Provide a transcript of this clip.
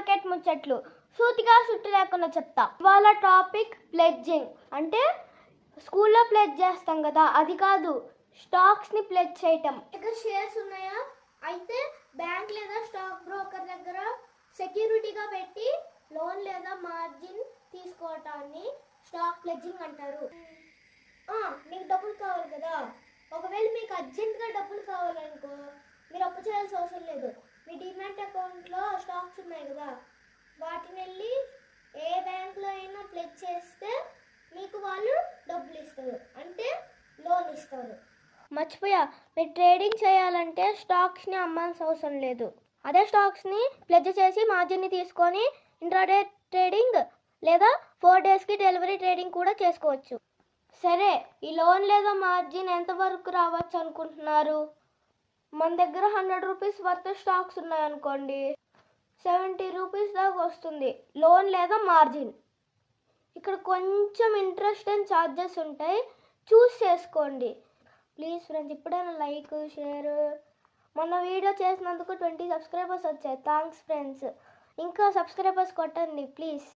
Market ముచ్చట్లు సూటిగా సుట్టు లేకుండా చెప్తా. ఇవాళ టాపిక్ ప్లెడ్జింగ్. అంటే స్కూల్లో ప్లెడ్జ్ చేస్తాం కదా, అది కాదు, స్టాక్స్ని ప్లెడ్జ్ చేయటం. ఇక్కడ షేర్స్ ఉన్నాయా, అయితే బ్యాంక్ లేదా స్టాక్ బ్రోకర్ దగ్గర సెక్యూరిటీగా పెట్టి లోన్ లేదా మార్జిన్ తీసుకోవటాన్ని స్టాక్ ప్లెడ్జింగ్ అంటారు. మీకు డబ్బులు కావాలి కదా, ఒకవేళ మీకు అర్జెంట్గా డబ్బులు కావాలనుకో, మీరు అప్పు చేయాల్సిన అవసరం లేదు. మీ డిమాట్ అకౌంట్లో స్టాక్స్ ఉన్నాయి కదా, వాటిని వెళ్ళి ఏ బ్యాంక్లో అయినా ప్లెడ్జ్ చేస్తే మీకు వాళ్ళు డబ్బులు ఇస్తారు, అంటే లోన్ ఇస్తారు. మర్చిపోయా, మీరు ట్రేడింగ్ చేయాలంటే స్టాక్స్ని అమ్మాల్సిన అవసరం లేదు. అదే స్టాక్స్ని ప్లెడ్జ్ చేసి మార్జిన్ని తీసుకొని ఇంట్రాడే ట్రేడింగ్ లేదా 4 డేస్కి డెలివరీ ట్రేడింగ్ కూడా చేసుకోవచ్చు. సరే, ఈ లోన్ లేదా మార్జిన్ ఎంతవరకు రావచ్చు అనుకుంటున్నారు? మన దగ్గర 100 రూపీస్ వర్త్ స్టాక్స్ ఉన్నాయనుకోండి, 70 రూపీస్ దాకా వస్తుంది లోన్ లేదా మార్జిన్. ఇక్కడ కొంచెం ఇంట్రెస్ట్ అండ్ ఛార్జెస్ ఉంటాయి, చూస్ చేసుకోండి. ప్లీజ్ ఫ్రెండ్స్, ఇప్పుడైనా లైక్ షేర్. మొన్న వీడియో చేసినందుకు 20 సబ్స్క్రైబర్స్ వచ్చాయి. Thanks friends. ఇంకా సబ్స్క్రైబర్స్ కొట్టండి ప్లీజ్.